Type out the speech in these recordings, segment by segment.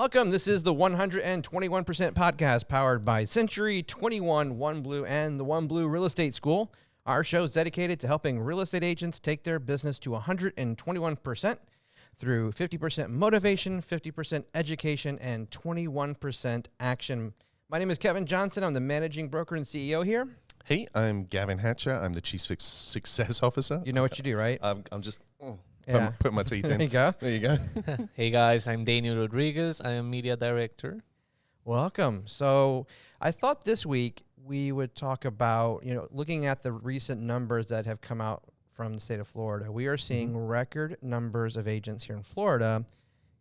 Welcome. This is the 121% podcast powered by Century 21, OneBlue, and the OneBlue Real Estate School. Our show is dedicated to helping real estate agents take their business to 121% through 50% motivation, 50% education, and 21% action. My name is Kevin Johnson. I'm the managing broker and CEO here. Hey, I'm Gavin Hatcher. I'm the Chief Success Officer. You know what you do, right? I'm just putting my teeth in. There you go. There you go. Hey guys, I'm Daniel Rodriguez. I am media director. Welcome. So I thought this week we would talk about, looking at the recent numbers that have come out from the state of Florida. We are seeing record numbers of agents here in Florida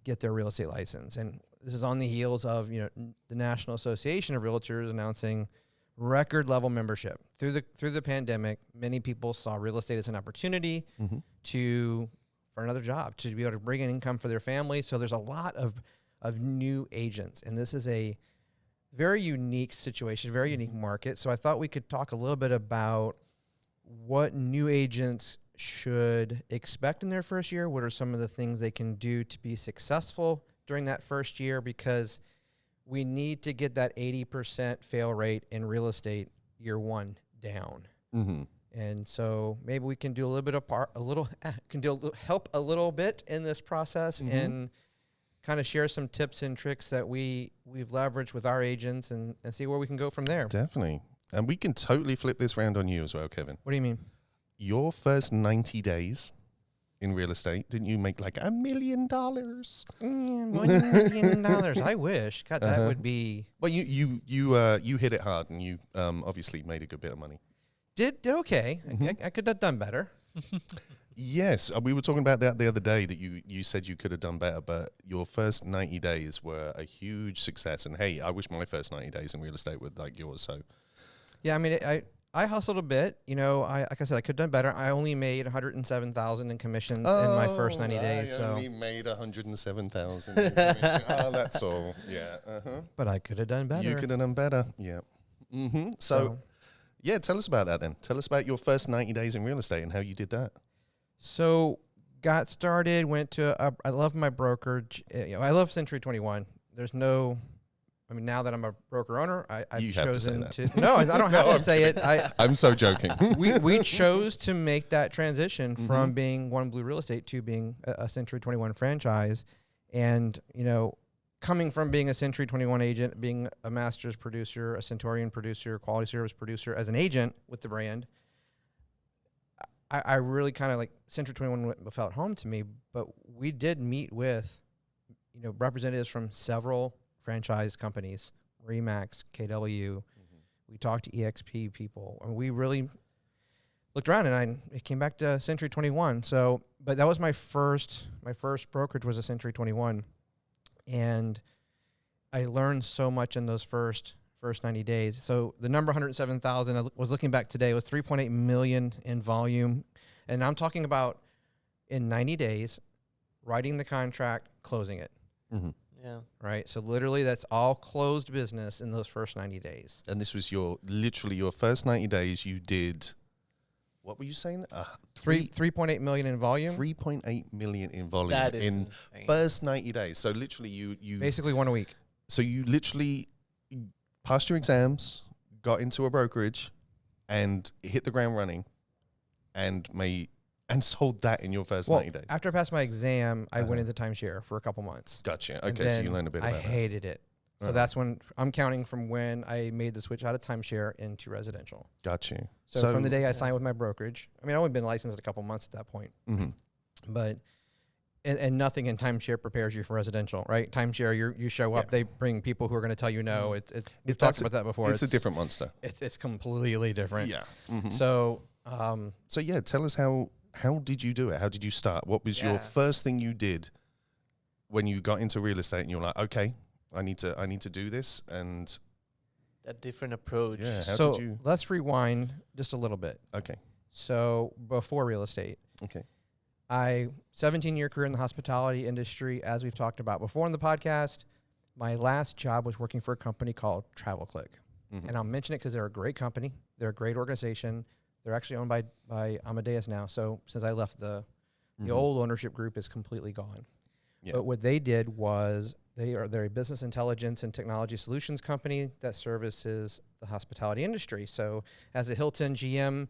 get their real estate license. And this is on the heels of, the National Association of Realtors announcing record level membership. Through the pandemic, many people saw real estate as an opportunity for another job, to be able to bring in income for their family. So there's a lot of new agents, and this is a very unique situation, very unique market. So I thought we could talk a little bit about what new agents should expect in their first year. What are some of the things they can do to be successful during that first year? Because we need to get that 80% fail rate in real estate year one down. Mm-hmm. And so maybe we can do help a little bit in this process and kind of share some tips and tricks that we've leveraged with our agents and see where we can go from there. Definitely. And we can totally flip this round on you as well, Kevin. What do you mean? Your first 90 days in real estate, didn't you make like $1 million? $1 million. I wish. God, that would be. Well, you hit it hard, and you obviously made a good bit of money. Did okay. I could have done better. Yes, we were talking about that the other day, that you said you could have done better, but your first 90 days were a huge success. And hey, I wish my first 90 days in real estate were like yours. So, yeah, I mean, I hustled a bit. Like I said, I could have done better. I only made $107,000 in commissions in my first 90 days. I only made $107,000. Oh, that's all. Yeah. But I could have done better. You could have done better. Yeah. So, yeah, tell us about that then. Tell us about your first 90 days in real estate and how you did that. So, got started, went to, I love my brokerage. I love Century 21. Now that I'm a broker owner, I've chosen to. No, I don't have to say it. I'm so joking. we chose to make that transition from being OneBlue Real Estate to being a Century 21 franchise. And, coming from being a Century 21 agent, being a master's producer, a Centurion producer, quality service producer as an agent with the brand, I really kind of like Century 21 felt home to me. But we did meet with, representatives from several franchise companies, Remax, KW. We talked to EXP people, and we really looked around, and it came back to Century 21. So, but that was my first brokerage was a Century 21, and I learned so much in those first 90 days. So the number 107,000, I was looking back today, was 3.8 million in volume, and I'm talking about in 90 days, writing the contract, closing it. Yeah. Right. So literally that's all closed business in those first 90 days. And this was literally your first 90 days. You did, what were you saying? 3.8 million in volume. 3.8 million in volume That is in insane. first 90 days. So literally you basically 1 a week. So you literally passed your exams, got into a brokerage, and hit the ground running, and sold that in your first 90 days. After I passed my exam, I went into timeshare for a couple months. Gotcha. Okay, so you learned a bit about that. I hated it. So that's when I'm counting from when I made the switch out of timeshare into residential. Gotcha. So from the day I signed with my brokerage, I've only been licensed a couple months at that point. But and nothing in timeshare prepares you for residential, right? Timeshare, you show up, they bring people who are going to tell you no. We've talked about that before. It's a different monster. It's completely different. Yeah. So yeah, tell us how did you do it? How did you start? What was your first thing you did when you got into real estate and you're like, okay, I need to do this? And that different approach. Yeah. So let's rewind just a little bit. Okay. So before real estate. Okay. 17-year career in the hospitality industry, as we've talked about before in the podcast. My last job was working for a company called TravelClick. And I'll mention it because they're a great company. They're a great organization. They're actually owned by Amadeus now. So since I left, the old ownership group is completely gone. Yeah. But what they did was They're a business intelligence and technology solutions company that services the hospitality industry. So as a Hilton GM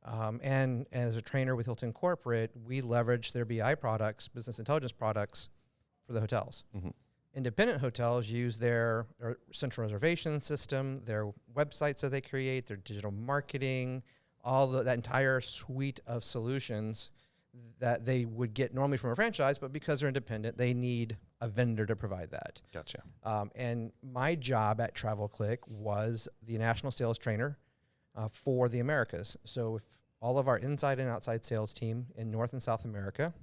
and as a trainer with Hilton Corporate, we leverage their BI products, business intelligence products, for the hotels. Mm-hmm. Independent hotels use their central reservation system, their websites that they create, their digital marketing, that entire suite of solutions that they would get normally from a franchise, but because they're independent, they need a vendor to provide that. Gotcha. And my job at TravelClick was the national sales trainer for the Americas. So if all of our inside and outside sales team in North and South America,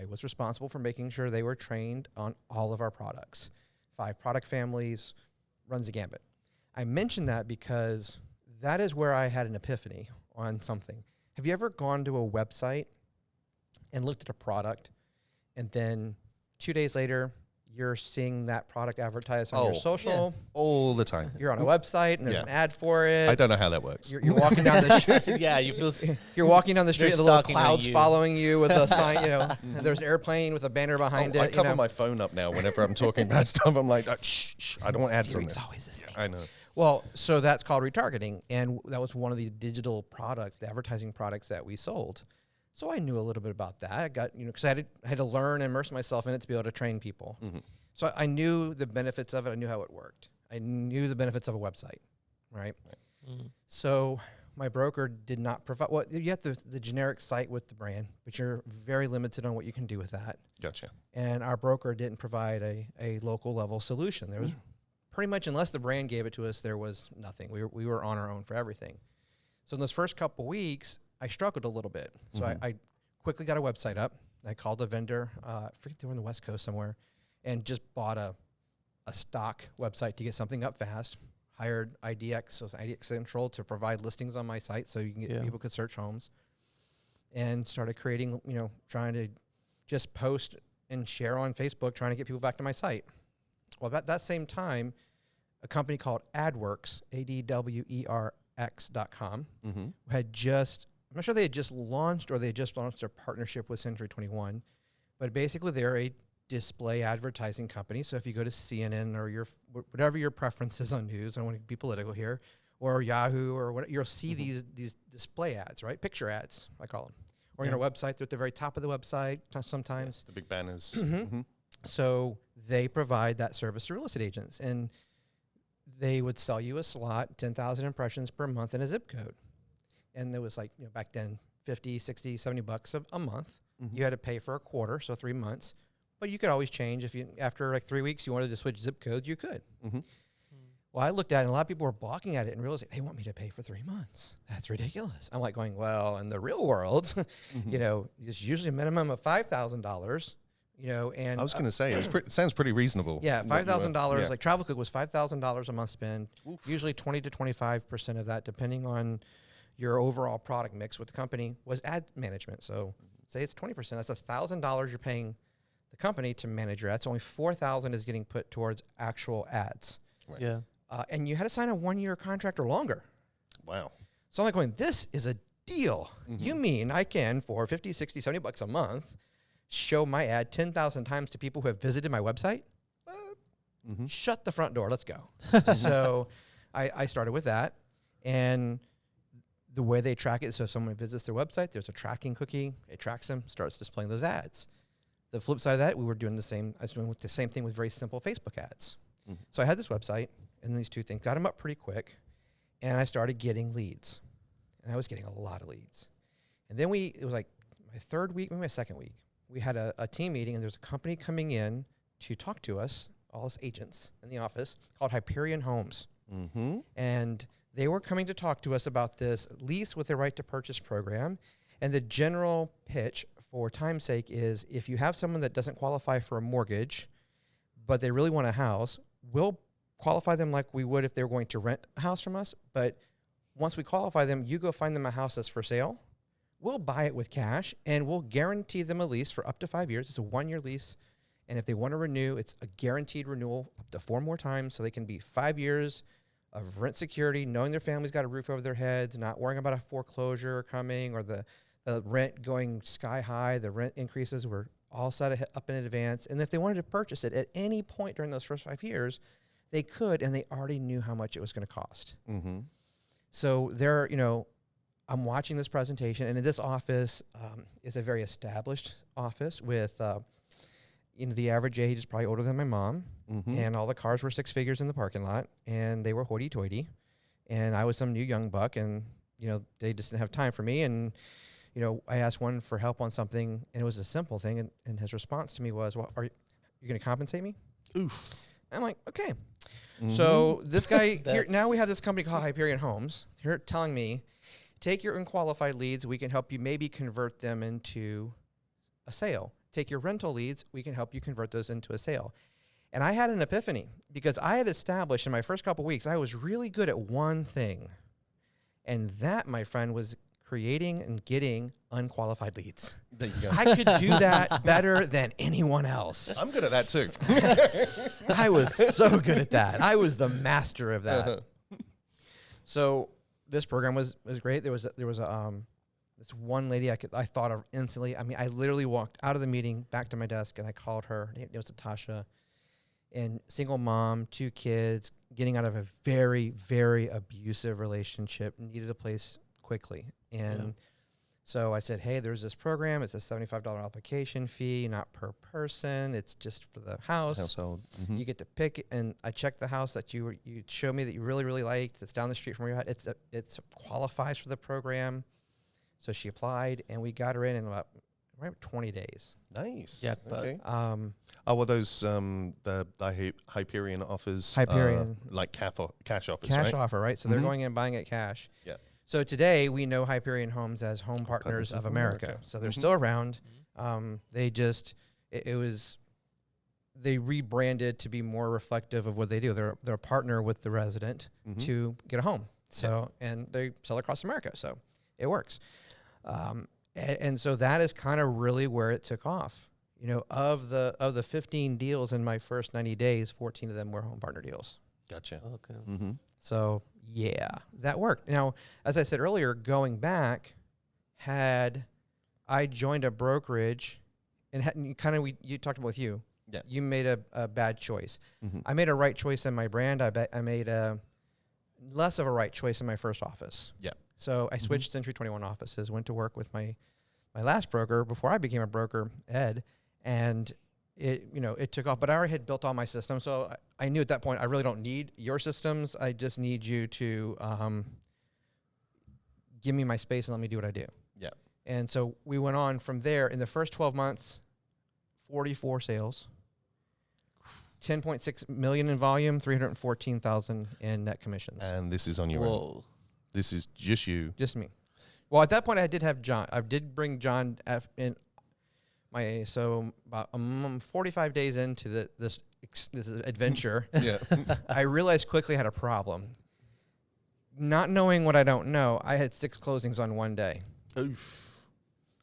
I was responsible for making sure they were trained on all of our products. 5 product families, runs the gambit. I mention that because that is where I had an epiphany on something. Have you ever gone to a website and looked at a product, and then 2 days later, you're seeing that product advertised on your social? All the time. You're on a website, and there's an ad for it. I don't know how that works. You're walking down the Yeah, you feel you're walking down the street, They're and the little stalking on clouds you. following you with a sign, and there's an airplane with a banner behind it. I cover my phone up now whenever I'm talking about stuff. I'm like, shh, I don't want ads on Siri's this. always the same. I know. Well, so that's called retargeting, and that was one of the digital the advertising products that we sold. So I knew a little bit about that. I got, because I had to learn and immerse myself in it to be able to train people. Mm-hmm. So I knew the benefits of it. I knew how it worked. I knew the benefits of a website, right? Mm-hmm. So my broker did not provide, you have the generic site with the brand, but you're very limited on what you can do with that. Gotcha. And our broker didn't provide a local level solution. There was pretty much, unless the brand gave it to us, there was nothing. We were on our own for everything. So in those first couple weeks, I struggled a little bit. So I quickly got a website up. I called a vendor, I forget they were on the West Coast somewhere, and just bought a stock website to get something up fast. Hired IDX, so IDX Central, to provide listings on my site so you can get people could search homes. And started creating, trying to just post and share on Facebook, trying to get people back to my site. Well, about that same time, a company called AdWorks, AdWerx.com, had just, I'm not sure they had just launched or they had just launched their partnership with Century 21, but basically they're a display advertising company. So if you go to CNN or whatever your preference is on news, I don't want to be political here, or Yahoo or whatever, you'll see these display ads, right? Picture ads, I call them. Or on a website, they're at the very top of the website sometimes. The big banners. So they provide that service to real estate agents, and they would sell you a slot, 10,000 impressions per month in a zip code. And there was back then, 50, 60, 70 bucks a month. You had to pay for a quarter, so 3 months. But you could always change. If you, after 3 weeks, you wanted to switch zip codes, you could. Well, I looked at it, and a lot of people were balking at it and realized they want me to pay for 3 months. That's ridiculous. I'm like going, well, in the real world, it's usually a minimum of $5,000. And I was going to say, it sounds pretty reasonable. Yeah, $5,000. Yeah. Like TravelClick was $5,000 a month spend. Usually 20 to 25% of that, depending on your overall product mix with the company, was ad management. So say it's 20%. That's $1,000 you're paying the company to manage your ads. Only $4,000 is getting put towards actual ads. Right. Yeah. And you had to sign a 1-year contract or longer. Wow. So I'm like going, this is a deal. You mean I can, for 50, 60, 70 bucks a month, show my ad 10,000 times to people who have visited my website? Shut the front door. Let's go. So I started with that. And the way they track it, so if someone visits their website, there's a tracking cookie. It tracks them, starts displaying those ads. The flip side of that, I was doing the same thing with very simple Facebook ads. So I had this website and these two things, got them up pretty quick, and I started getting leads. And I was getting a lot of leads. And then it was like my third week, maybe my second week, we had a team meeting, and there's a company coming in to talk to us, all us agents in the office, called Hyperion Homes. And they were coming to talk to us about this lease with a right to purchase program. And the general pitch, for time's sake, is if you have someone that doesn't qualify for a mortgage, but they really want a house, we'll qualify them like we would if they were going to rent a house from us. But once we qualify them, you go find them a house that's for sale. We'll buy it with cash, and we'll guarantee them a lease for up to 5 years. It's a 1-year lease. And if they want to renew, it's a guaranteed renewal up to 4 more times. So they can be 5 years of rent security, knowing their family's got a roof over their heads, not worrying about a foreclosure coming or the rent going sky high, the rent increases. We're all set up in advance. And if they wanted to purchase it at any point during those first 5 years, they could, and they already knew how much it was going to cost. Mm-hmm. So they're, I'm watching this presentation, and in this office is a very established office with, the average age is probably older than my mom, and all the cars were 6 figures in the parking lot, and they were hoity-toity, and I was some new young buck, and, they just didn't have time for me, and, I asked one for help on something, and it was a simple thing, and his response to me was, well, are you going to compensate me? Oof. I'm like, okay. So this guy here, now we have this company called Hyperion Homes here telling me, take your unqualified leads. We can help you maybe convert them into a sale. Take your rental leads. We can help you convert those into a sale. And I had an epiphany because I had established in my first couple weeks, I was really good at one thing. And that, my friend, was creating and getting unqualified leads. There you go. I could do that better than anyone else. I'm good at that too. I was so good at that. I was the master of that. So this program was great. There was this one lady I thought of instantly. I mean, I literally walked out of the meeting back to my desk and I called her. It was Natasha, and single mom, 2 kids, getting out of a very, very abusive relationship, needed a place quickly. And so I said, hey, there's this program. It's a $75 application fee, not per person. It's just for the household. You get to pick it. And I checked the house that you showed me that you really, really liked. That's down the street from where you had. It's qualifies for the program. So she applied, and we got her in about 20 days. Nice. Yeah. Okay. Were those the Hyperion offers? Hyperion. Like cash offers, Cash right? offer, right? So they're going in and buying it cash. Yeah. So today we know Hyperion Homes as Home Partners of America. So they're still around. They just, they rebranded to be more reflective of what they do. They're a partner with the resident to get a home. So, and they sell across America. So it works. And so that is kind of really where it took off. Of the 15 deals in my first 90 days, 14 of them were home partner deals. Gotcha. Okay. So yeah, that worked. Now, as I said earlier, going back, had I joined a brokerage, and you talked about with you. Yeah. You made a bad choice. I made a right choice in my brand. I made a less of a right choice in my first office. Yeah. So I switched Century 21 offices, went to work with my last broker before I became a broker, Ed, and it took off. But I already had built all my systems, so I knew at that point I really don't need your systems. I just need you to give me my space and let me do what I do. Yeah. And so we went on from there. In the first 12 months, 44 sales, 10.6 million in volume, 314,000 in net commissions. And this is on your own. This is just you. Just me. Well, at that point, I did have John. I did bring John in. So about 45 days into this adventure, I realized quickly I had a problem. Not knowing what I don't know, I had 6 closings on one day. Oof.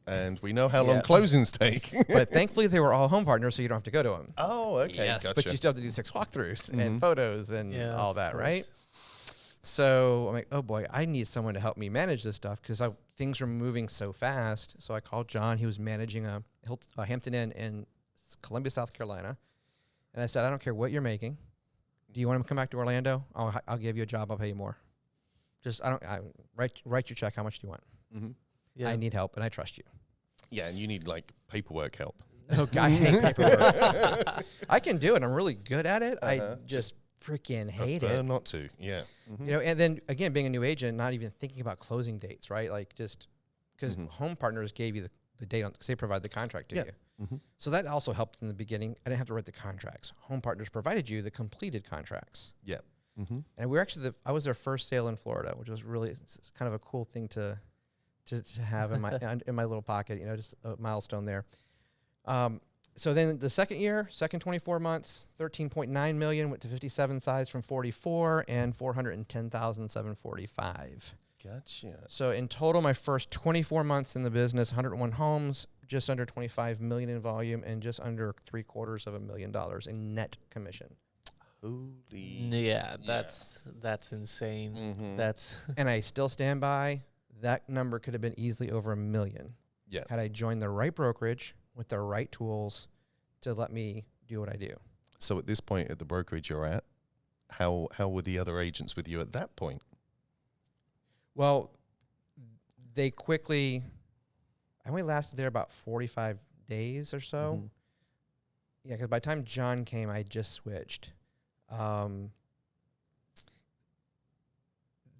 And we know how long closings take. But thankfully, they were all home partners, so you don't have to go to them. Oh, okay. Yes, gotcha. but you still have to do 6 walkthroughs and photos and all that, right? So I'm like, oh boy, I need someone to help me manage this stuff because things were moving so fast. So I called John. He was managing a Hampton Inn in Columbia, South Carolina. And I said, I don't care what you're making. Do you want to come back to Orlando? I'll give you a job. I'll pay you more. Just, write your check. How much do you want? Yeah. I need help and I trust you. Yeah, and you need like paperwork help. Okay, I hate paperwork. I can do it. I'm really good at it. I just freaking hate Prefer it. not to. Yeah. And then again, being a new agent, not even thinking about closing dates, right? Like just because Home Partners gave you the date because they provide the contract to you. So that also helped in the beginning. I didn't have to write the contracts. Home Partners provided you the completed contracts. Yeah. And we were actually I was their first sale in Florida, which was really kind of a cool thing to have in my little pocket, just a milestone there. So then the second 24 months, 13.9 million went to 57 sides from 44 and 410,745. Gotcha. So in total, my first 24 months in the business, 101 homes, just under 25 million in volume, and just under $750,000 in net commission. Yeah, that's insane. That's and I still stand by that number. Could have been easily over $1 million. Yeah. Had I joined the right brokerage with the right tools to let me do what I do. So at this point at the brokerage you're at, how were the other agents with you at that point? Well, they quickly, I only lasted there about 45 days or so. Mhm. Yeah, because by the time John came, I just switched.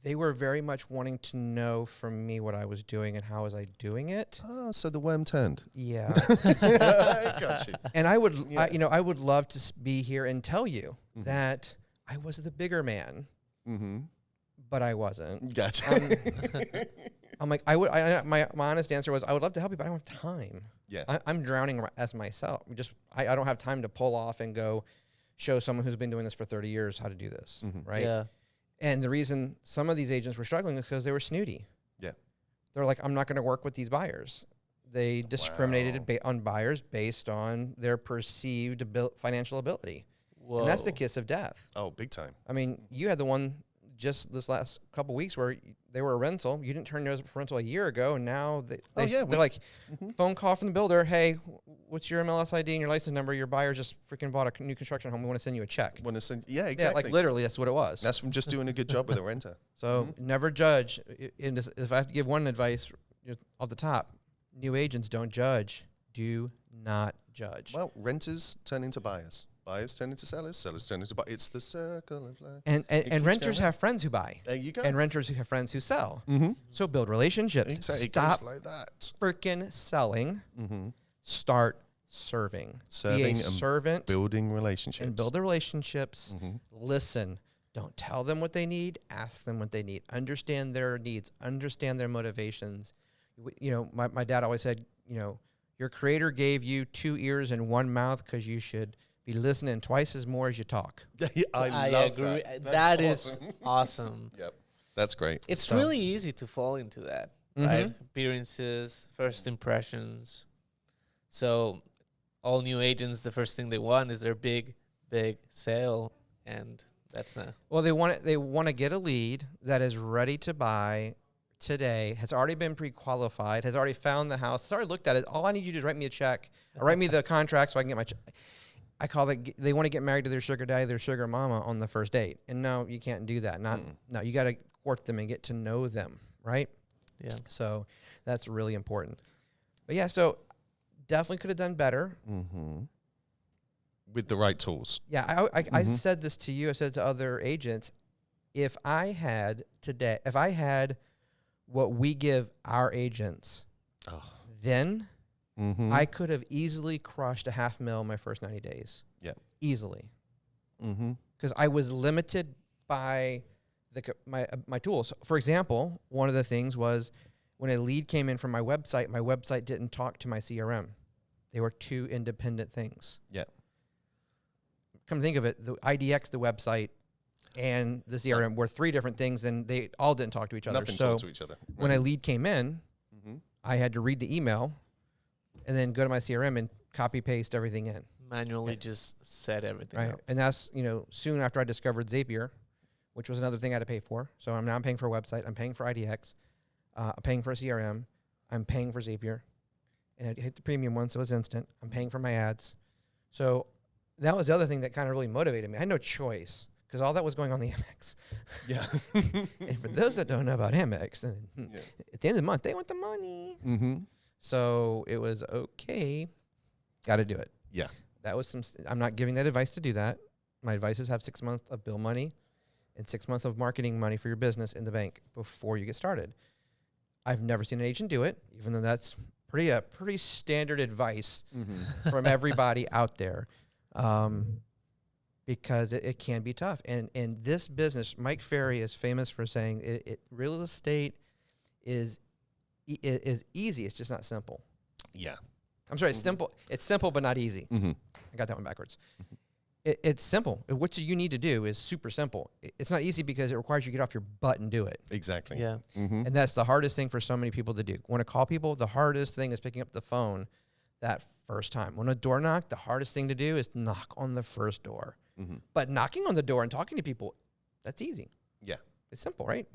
They were very much wanting to know from me what I was doing and how was I doing it. Oh, so the worm turned. Yeah. I got you. And I would, Yeah. I would love to be here and tell you Mhm. that I was the bigger man, Mm-hmm. but I wasn't. Gotcha. I'm like, my honest answer was, I would love to help you, but I don't have time. Yeah. I'm drowning as myself. I don't have time to pull off and go show someone who's been doing this for 30 years how to do this, Mhm. right? Yeah. And the reason some of these agents were struggling is because they were snooty. Yeah. They're like, I'm not going to work with these buyers. They discriminated on buyers based on their perceived financial ability. Whoa. And that's the kiss of death. Oh, big time. I mean, you had the one just this last couple weeks where they were a rental. You didn't turn yours up for rental a year ago, and now they're like, phone call from the builder. Hey, what's your MLS ID and your license number? Your buyer just freaking bought a new construction home. We want to send you a check. Yeah, exactly. Yeah, like literally, that's what it was. That's from just doing a good job with a renter. So never judge. And if I have to give one advice off the top, new agents don't judge. Do not judge. Well, renters turn into buyers. Buyers turn into sellers. Sellers turn into buyers. It's the circle of life. And keeps renters going. have friends who buy. There you go. And renters who have friends who sell. Mm-hmm. So build relationships. Exactly. Stop It goes like that. freaking selling. Mm-hmm. Start serving. Serving Be a and servant building relationships. and build the relationships. Mm-hmm. Listen. Don't tell them what they need. Ask them what they need. Understand their needs. Understand their motivations. My dad always said, your creator gave you 2 ears and 1 mouth because you should be listening twice as more as you talk. I love agree. that. That That's is awesome. awesome. Yep. That's great. It's So- really easy to fall into that, right? Appearances, first impressions. So all new agents, the first thing they want is their big sale, and that's not. Well, they want to get a lead that is ready to buy today, has already been pre-qualified, has already found the house, has already looked at it. All I need you to do is write me a check or write me the contract so I can get my check. I call that they want to get married to their sugar daddy, their sugar mama on the first date. And no, you can't do that. No, you got to court them and get to know them, right? Yeah. So that's really important. But yeah, so definitely could have done better. Mm-hmm. With the right tools. Yeah, I said this to you. I said to other agents, if I had what we give our agents, then Mm-hmm. I could have easily crushed $500,000 my first 90 days. Yeah. Easily. Mm-hmm. Because I was limited by my tools. For example, one of the things was when a lead came in from my website didn't talk to my CRM. They were two independent things. Yeah. Come to think of it, the IDX, the website, and the CRM were three different things, and they all didn't talk to each other. Nothing So talk to each other. when a lead came in, Mm-hmm. I had to read the email and then go to my CRM and copy paste everything in. Manually just set everything Right. up. And that's, soon after I discovered Zapier, which was another thing I had to pay for. So I'm paying for a website. I'm paying for IDX. I'm paying for a CRM. I'm paying for Zapier. And I hit the premium one, so it's instant. I'm paying for my ads. So that was the other thing that kind of really motivated me. I had no choice because all that was going on the Amex. Yeah. And for those that don't know about Amex, Yeah. at the end of the month, they want the money. Mm-hmm. So it was okay. Got to do it. Yeah. That was I'm not giving that advice to do that. My advice is have 6 months of bill money and 6 months of marketing money for your business in the bank before you get started. I've never seen an agent do it, even though that's pretty standard advice Mm-hmm. from everybody out there, because it can be tough. And this business, Mike Ferry is famous for saying real estate is easy. It's just not simple. Yeah. I'm sorry, it's simple. It's simple, but not easy. Mm-hmm. I got that one backwards. It's simple. What you need to do is super simple. It's not easy because it requires you to get off your butt and do it. Exactly. Yeah. Mm-hmm. And that's the hardest thing for so many people to do. Want to call people? The hardest thing is picking up the phone that first time. When a door knock, the hardest thing to do is knock on the first door. Mm-hmm. But knocking on the door and talking to people, that's easy. Yeah. It's simple, right?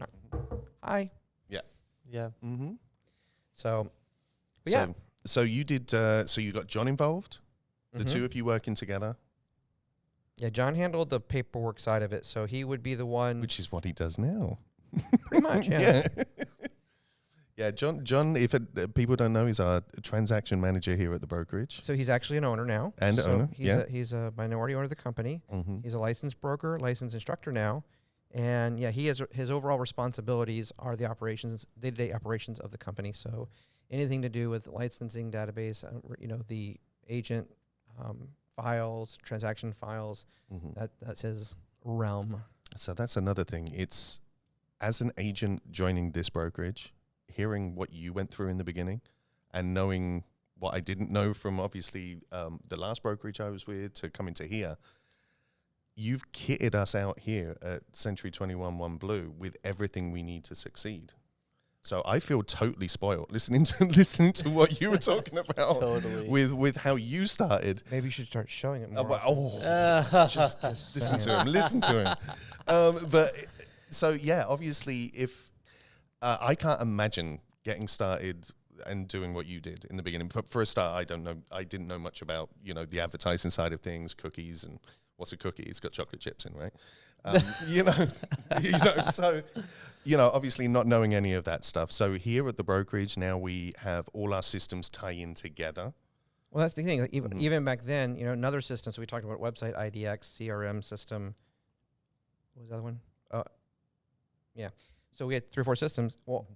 Hi. Yeah. Mm-hmm. So, but So yeah. So you did. So you got John involved. The Mhm. two of you working together, Yeah, John handled the paperwork side of it, so he would be the one. which is what he does now. Pretty much, yeah. Yeah, John. If people don't know, he's our transaction manager here at the brokerage. So he's actually an owner now. And so owner, He's a minority owner of the company. Mm-hmm. He's a licensed broker, licensed instructor now, and yeah, he has his overall responsibilities are the operations, day-to-day operations of the company. So anything to do with licensing database, the agent files, transaction files, Mm-hmm. that's his realm. So that's another thing. It's as an agent joining this brokerage, hearing what you went through in the beginning and knowing what I didn't know from obviously the last brokerage I was with to coming to here, you've kitted us out here at Century 21 OneBlue with everything we need to succeed. So I feel totally spoiled listening to what you were talking about Totally. with how you started. Maybe you should start showing it more. Just listen to him. Listen to him. But so yeah, obviously, if I can't imagine getting started and doing what you did in the beginning. For a start, I didn't know much about the advertising side of things, cookies, and what's a cookie? It's got chocolate chips in, right? So. Obviously not knowing any of that stuff. So here at the brokerage, now we have all our systems tie in together. Well, that's the thing. Like even back then, another system. So we talked about website, IDX, CRM system. What was the other one? Yeah. So we had 3 or 4 systems. Well,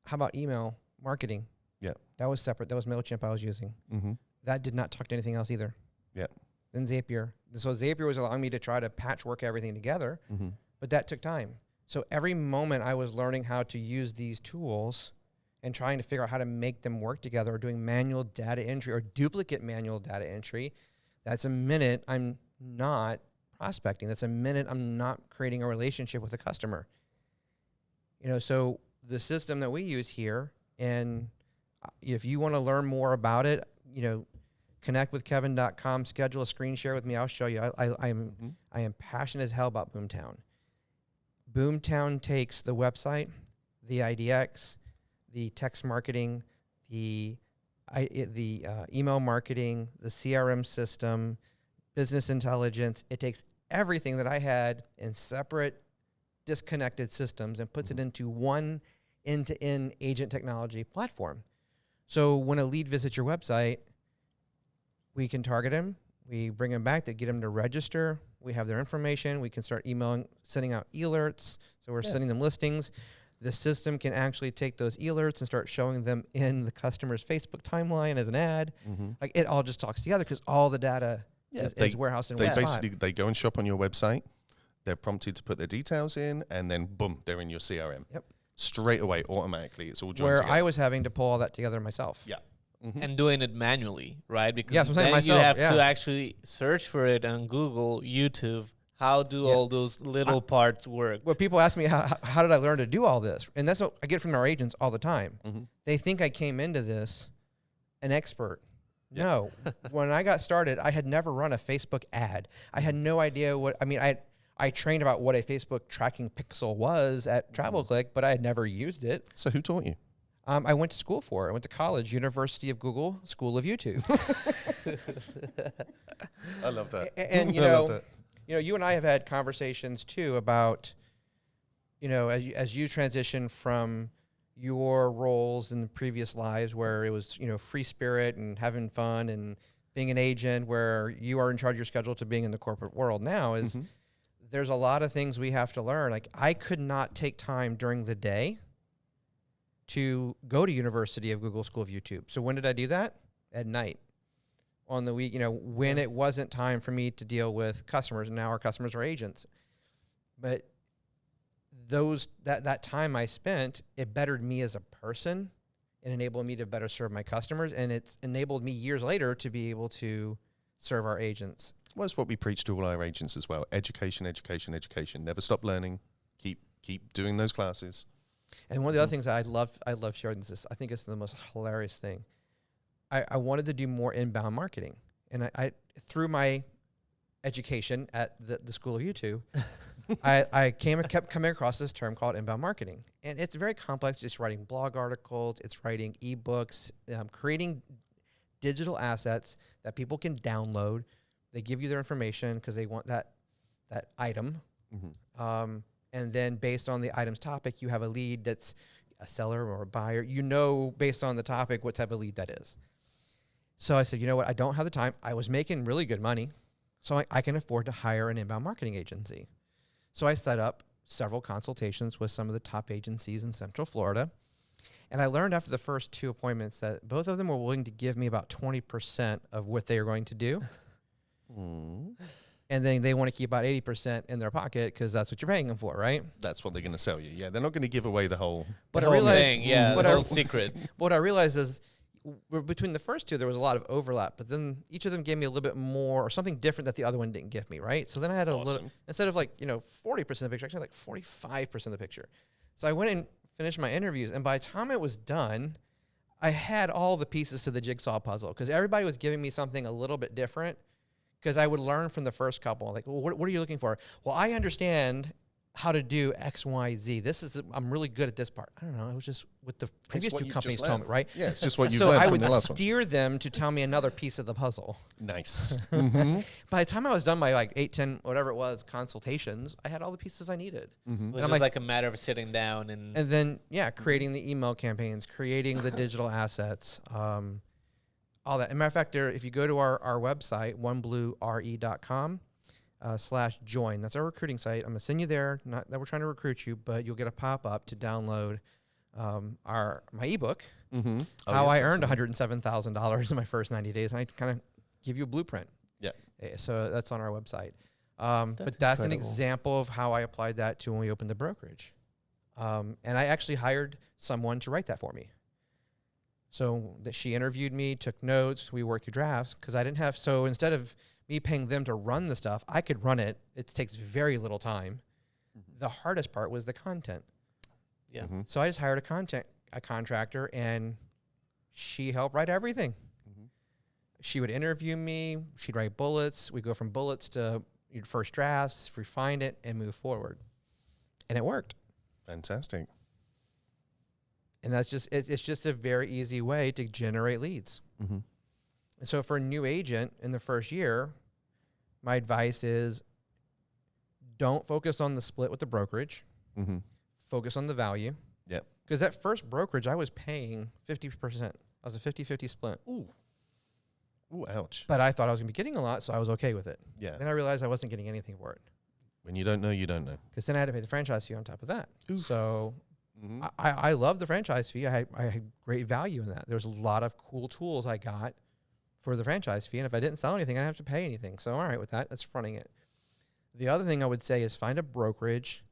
how about email marketing? Yeah. That was separate. That was MailChimp I was using. Mm-hmm. That did not talk to anything else either. Yeah. Then Zapier. So Zapier was allowing me to try to patchwork everything together, Mm-hmm. but that took time. So every moment I was learning how to use these tools and trying to figure out how to make them work together, or doing manual data entry or duplicate manual data entry, that's a minute I'm not prospecting. That's a minute I'm not creating a relationship with a customer. So the system that we use here, and if you want to learn more about it, connect with Kevin.com, schedule a screen share with me. I'll show you. I am passionate as hell about Boomtown. Boomtown takes the website, the IDX, the text marketing, the email marketing, the CRM system, business intelligence. It takes everything that I had in separate, disconnected systems and puts it into one end-to-end agent technology platform. So when a lead visits your website, we can target them. We bring them back to get them to register. We have their information. We can start sending out alerts. So we're sending them listings. The system can actually take those alerts and start showing them in the customer's Facebook timeline as an ad. Mm-hmm. Like it all just talks together because all the data is warehoused in one spot. They go and shop on your website. They're prompted to put their details in, and then boom, they're in your CRM. Yep. Straight away, automatically, it's all joined Where together. I was having to pull all that together myself. Yeah. Mm-hmm. And doing it manually, right? Because Yeah, that's what I'm then saying, you have myself, to actually search for it on Google, YouTube. How do all those little parts work? Well, people ask me, how did I learn to do all this? And that's what I get from our agents all the time. Mm-hmm. They think I came into this an expert. Yeah. No. When I got started, I had never run a Facebook ad. I had no idea I trained about what a Facebook tracking pixel was at TravelClick, but I had never used it. So who taught you? I went to school for it. I went to college, University of Google, School of YouTube. I love that. And I love that. you and I have had conversations too about, as you transition from your roles in the previous lives where it was, free spirit and having fun and being an agent where you are in charge of your schedule to being in the corporate world now is there's a lot of things we have to learn. Like I could not take time during the day to go to University of Google School of YouTube. So when did I do that? At night. On the week, when it wasn't time for me to deal with customers, and now our customers are agents. But that time I spent, it bettered me as a person and enabled me to better serve my customers, and it's enabled me years later to be able to serve our agents. Well, it's what we preach to all our agents as well. Education, education, education. Never stop learning. Keep doing those classes. And one of the other things I love sharing this, I think it's the most hilarious thing. I wanted to do more inbound marketing. And I through my education at the School of YouTube, I kept coming across this term called inbound marketing. And it's very complex, just writing blog articles, it's writing ebooks, creating digital assets that people can download. They give you their information because they want that item. And then based on the item's topic, you have a lead that's a seller or a buyer. You know, based on the topic, what type of lead that is. So I said, you know what? I don't have the time. I was making really good money, so I can afford to hire an inbound marketing agency. So I set up several consultations with some of the top agencies in Central Florida. And I learned after the first 2 appointments that both of them were willing to give me about 20% of what they were going to do. And then they want to keep about 80% in their pocket because that's what you're paying them for, right? That's what they're going to sell you. Yeah, they're not going to give away the whole. But The I whole realized, thing, yeah, but the I- whole secret. what I realized is between the first two, there was a lot of overlap, but then each of them gave me a little bit more or something different that the other one didn't give me, right? So then I had a little, Awesome. instead of 40% of the picture, actually like 45% of the picture. So I went and finished my interviews, and by the time it was done, I had all the pieces to the jigsaw puzzle because everybody was giving me something a little bit different because I would learn from the first couple. Like, well, what are you looking for? Well, I understand how to do X, Y, Z. I'm really good at this part. I don't know. It was just what the previous what two you've companies just told me, learned. right? Yeah, it's just what you've So learned I from would the last one. steer them to tell me another piece of the puzzle. Nice. By the time I was done by like 8, 10, whatever it was, consultations, I had all the pieces I needed. It was I'm just like- like a matter of sitting down and And then, creating the email campaigns, creating the digital assets, all that. As a matter of fact, if you go to our website, OneBlueRE.com, /join. That's our recruiting site. I'm going to send you there. Not that we're trying to recruit you, but you'll get a pop-up to download my ebook, How I Earned $107,000 in my first 90 days. And I kind of give you a blueprint. Yeah. So that's on our website. But that's an incredible. example of how I applied that to when we opened the brokerage. And I actually hired someone to write that for me. So that she interviewed me, took notes, we worked through drafts because I didn't have, so instead of me paying them to run the stuff, I could run it. It takes very little time. The hardest part was the content. yeah. So I just hired a contractor, and she helped write everything. She would interview me, she'd write bullets, we'd go from bullets to first drafts, refine it, and move forward. And it worked. Fantastic. And that's just, it's just a very easy way to generate leads. And so for a new agent in the first year, my advice is don't focus on the split with the brokerage. Focus on the value. Yep. Because that first brokerage, I was paying 50%. I was a 50-50 split. Ooh, ouch. But I thought I was going to be getting a lot, so I was okay with it. Yeah. Then I realized I wasn't getting anything for it. When you don't know, you don't know. Because then I had to pay the franchise fee on top of that. Oof. So I love the franchise fee. I had great value in that. There's a lot of cool tools I got for the franchise fee. And if I didn't sell anything, I didn't have to pay anything. So all right with that, that's fronting it. The other thing I would say is find a brokerage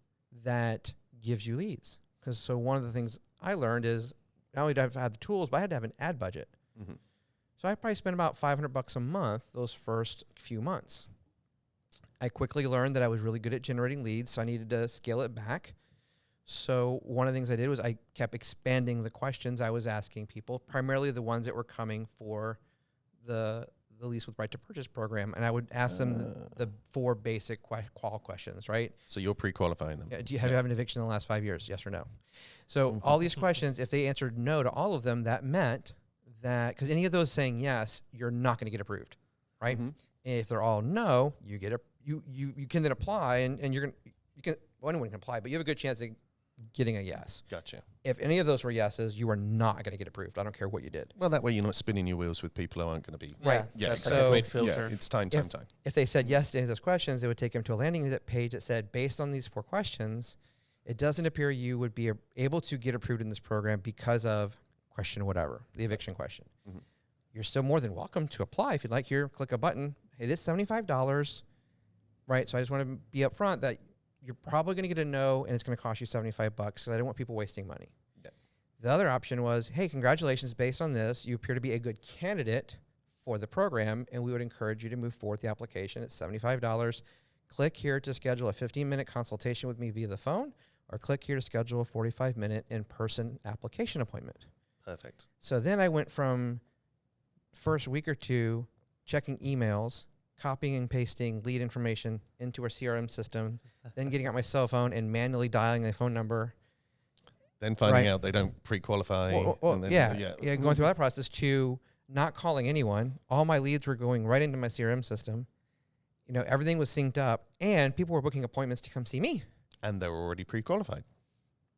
that gives you leads. Because so one of the things I learned is not only did I have to have the tools, but I had to have an ad budget. So I probably spent about $500 a month those first few months. I quickly learned that I was really good at generating leads, so I needed to scale it back. So one of the things I did was I kept expanding the questions I was asking people, primarily the ones that were coming for the lease with right to purchase program. And I would ask them the 4 basic qual questions, right? So you're pre-qualifying them. Yeah, do you have an eviction in the last 5 years? Yes or no? So all these questions, if they answered no to all of them, that meant that, because any of those saying yes, you're not going to get approved, right? And if they're all no, you get you can then apply, and you can well, anyone can apply, but you have a good chance of getting a yes. Gotcha. If any of those were yeses, you are not going to get approved. I don't care what you did. Well, that way you're not spinning your wheels with people who aren't going to be. Right. Yeah, That's exactly. a great Yeah, filter. it's time. If they said yes to any of those questions, it would take them to a landing page that said, based on these 4 questions, it doesn't appear you would be able to get approved in this program because of question whatever, the eviction question. You're still more than welcome to apply if you'd like. Here, click a button. It is $75, right? So I just want to be upfront that you're probably going to get a no, and it's going to cost you $75 because I don't want people wasting money. Yeah. The other option was, hey, congratulations, based on this, you appear to be a good candidate for the program, and we would encourage you to move forward with the application. It's $75. Click here to schedule a 15-minute consultation with me via the phone, or click here to schedule a 45-minute in-person application appointment. Perfect. So then I went from first week or two checking emails copying and pasting lead information into our CRM system, then getting out my cell phone and manually dialing the phone number. Then finding out they don't pre-qualify. Going through that process to not calling anyone. All my leads were going right into my CRM system. You know, everything was synced up, and people were booking appointments to come see me. And they were already pre-qualified.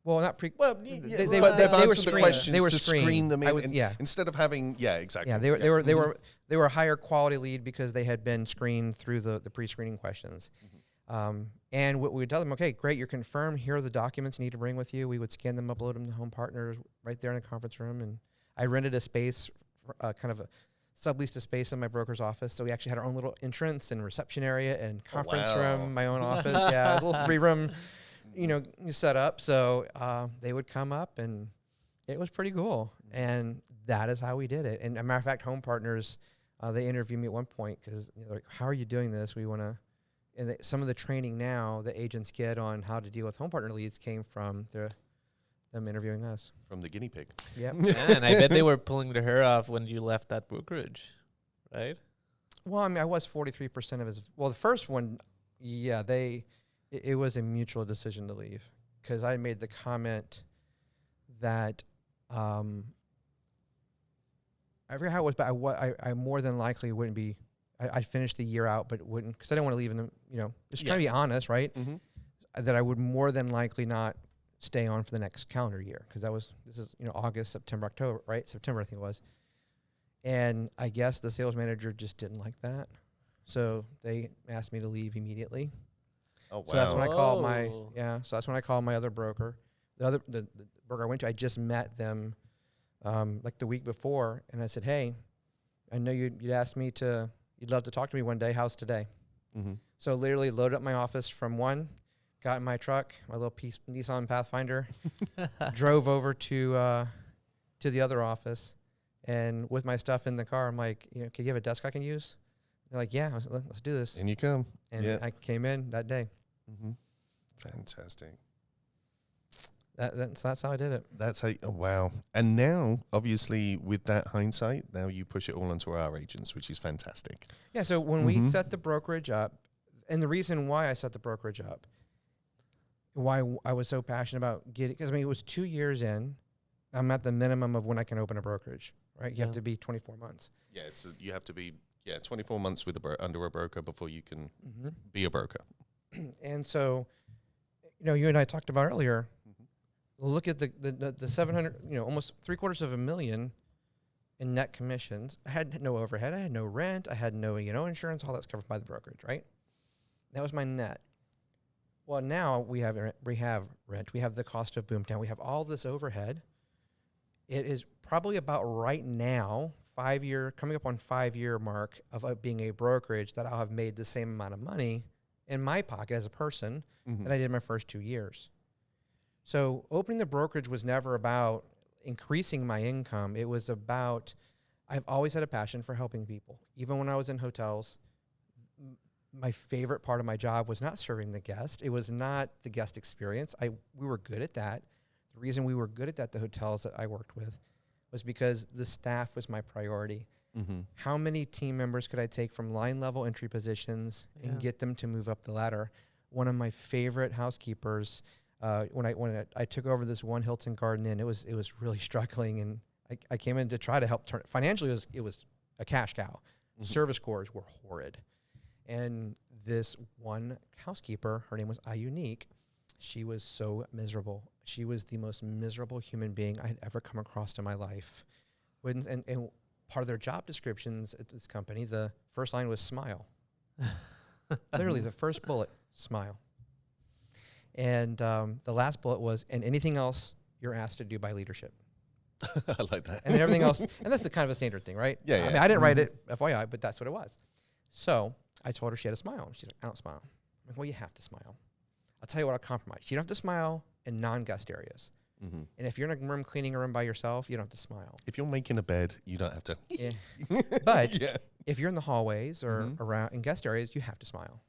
Well, not pre. Well, they were screened. They were to screened. screen them in, Yeah. Instead of having, exactly. Yeah, they were a higher quality lead because they had been screened through the pre-screening questions. And what we would tell them, okay, great, you're confirmed. Here are the documents you need to bring with you. We would scan them, upload them to Home Partners right there in the conference room. And I rented a space, kind of a subleased a space in my broker's office. So we actually had our own little entrance and reception area and conference room, my own office. Yeah, a little 3-room, set up. So they would come up, and it was pretty cool. And that is how we did it. And as a matter of fact, Home Partners, they interviewed me at one point because they're like, how are you doing this? We want to. And some of the training now that agents get on how to deal with Home Partner leads came from them interviewing us. From the guinea pig. Yep. Yeah, and I bet they were pulling the hair off when you left that brokerage, right? Well, I mean, I was 43% of his. Well, the first one, yeah, it was a mutual decision to leave because I made the comment that I forget how it was, but I more than likely wouldn't be. I'd finish the year out, but wouldn't, because I didn't want to leave in the, just trying to be honest, right? Mm-hmm. That I would more than likely not stay on for the next calendar year, because this is August, September, October, right? September, I think it was. And I guess the sales manager just didn't like that, so they asked me to leave immediately. Oh wow! So that's when I called So that's when I called my other broker. The broker I went to, I just met them like the week before, and I said, "Hey, I know you'd asked me to." You'd love to talk to me one day. How's today? Mm-hmm. So literally loaded up my office from 1, got in my truck, my little Nissan Pathfinder, drove over to the other office, and with my stuff in the car, I'm like, can you have a desk I can use? They're like, yeah, let's do this. And you come. And I came in that day. Mm-hmm. Fantastic. That's how I did it. That's how. Oh, wow. And now, obviously, with that hindsight, now you push it all onto our agents, which is fantastic. Yeah. So when we set the brokerage up, and the reason why I set the brokerage up, why I was so passionate about getting, because it was 2 years in, I'm at the minimum of when I can open a brokerage, right? You have to be 24 months. Yeah. You have to be 24 months with under a broker before you can be a broker. And so, you and I talked about earlier. Look at the 700, almost $750,000 in net commissions. I had no overhead. I had no rent. I had no, insurance. All that's covered by the brokerage, right? That was my net. Well, now we have rent. We have the cost of Boomtown. We have all this overhead. It is probably about right now, coming up on 5-year mark of being a brokerage, that I'll have made the same amount of money in my pocket as a person that I did my first 2 years. So opening the brokerage was never about increasing my income. It was about, I've always had a passion for helping people. Even when I was in hotels, my favorite part of my job was not serving the guest. It was not the guest experience. We were good at that. The reason we were good at that, the hotels that I worked with, was because the staff was my priority. Mm-hmm. How many team members could I take from line level entry positions and get them to move up the ladder? One of my favorite housekeepers, when I took over this one Hilton Garden Inn, it was really struggling, and I came in to try to help turn it. Financially, it was a cash cow. Mm-hmm. Service scores were horrid, and this one housekeeper, her name was Unique. She was so miserable. She was the most miserable human being I had ever come across in my life. And part of their job descriptions at this company, the first line was smile. Literally, the first bullet, smile. And the last bullet was, and anything else you're asked to do by leadership. I like that. And then everything else, and that's the kind of a standard thing, right? Yeah, I mean, I didn't write it, FYI, but that's what it was. So I told her she had to smile. She's like, I don't smile. I'm like, well, you have to smile. I'll tell you what, I'll compromise. You don't have to smile in non-guest areas. Mm-hmm. And if you're in a room cleaning a room by yourself, you don't have to smile. If you're making a bed, you don't have to. Yeah. But if you're in the hallways or around in guest areas, you have to smile.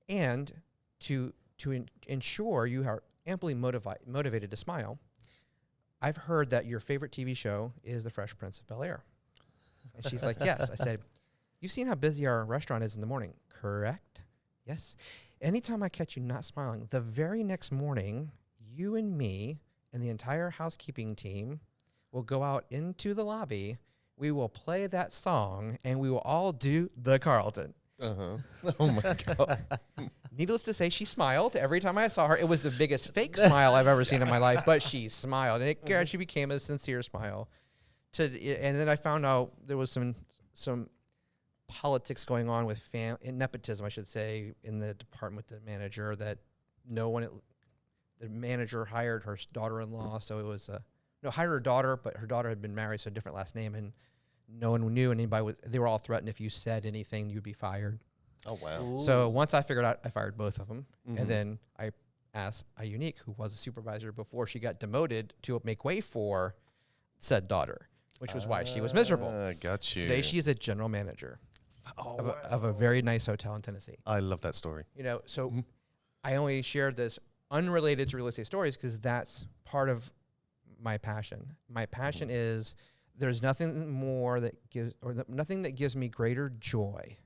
And to ensure you are amply motivated to smile, I've heard that your favorite TV show is The Fresh Prince of Bel-Air. And she's like, yes. I said, you've seen how busy our restaurant is in the morning, correct? Yes. Anytime I catch you not smiling, the very next morning, you and me and the entire housekeeping team will go out into the lobby. We will play that song, and we will all do the Carlton. Oh my God. Needless to say, she smiled every time I saw her. It was the biggest fake smile I've ever seen in my life, but she smiled, and it actually became a sincere smile. And then I found out there was some politics going on with nepotism, I should say, in the department with the manager, that the manager hired her daughter-in-law, so it was hired her daughter, but her daughter had been married, so a different last name, and no one knew anybody. They were all threatened if you said anything, you'd be fired. Oh, wow. Ooh. So once I figured out, I fired both of them, and then I asked Unique, who was a supervisor before she got demoted, to make way for said daughter, which was why she was miserable. Got you. Today she is a general manager of a very nice hotel in Tennessee. I love that story. So I only shared this unrelated to real estate stories because that's part of my passion. My passion is there's nothing more that nothing that gives me greater joy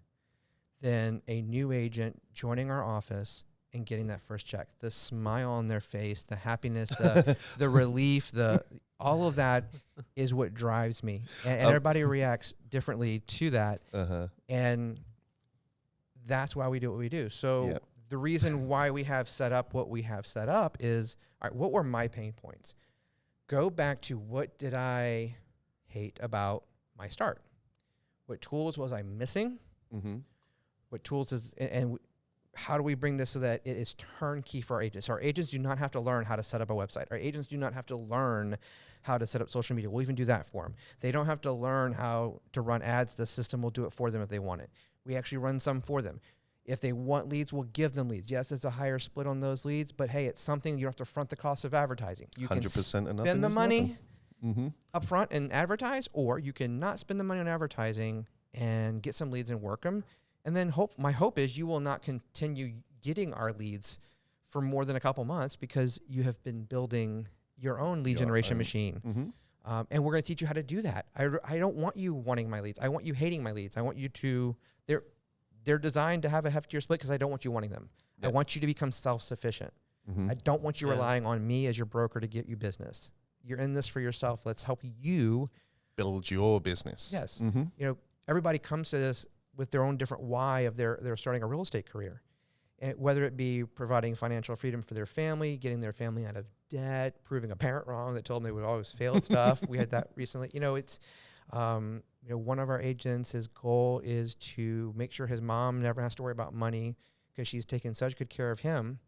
than a new agent joining our office and getting that first check. The smile on their face, the happiness, the relief, all of that is what drives me. And everybody reacts differently to that. And that's why we do what we do. So the reason why we have set up what we have set up is, all right, what were my pain points? Go back to what did I hate about my start? What tools was I missing? What tools and how do we bring this so that it is turnkey for our agents? Our agents do not have to learn how to set up a website. Our agents do not have to learn how to set up social media. We'll even do that for them. They don't have to learn how to run ads. The system will do it for them if they want it. We actually run some for them. If they want leads, we'll give them leads. Yes, it's a higher split on those leads, but hey, it's something you don't have to front the cost of advertising. You 100% can spend the money up front and advertise, or you can not spend the money on advertising and get some leads and work them. And then my hope is you will not continue getting our leads for more than a couple months because you have been building your own lead generation machine. And we're going to teach you how to do that. I don't want you wanting my leads. I want you hating my leads. I want you to, they're designed to have a heftier split because I don't want you wanting them. I want you to become self-sufficient. I don't want you relying on me as your broker to get you business. You're in this for yourself. Let's help you build your business. Yes. Everybody comes to this with their own different why of their starting a real estate career. And whether it be providing financial freedom for their family, getting their family out of debt, proving a parent wrong that told them they would always fail at stuff. We had that recently. It's one of our agents, his goal is to make sure his mom never has to worry about money because she's taken such good care of him.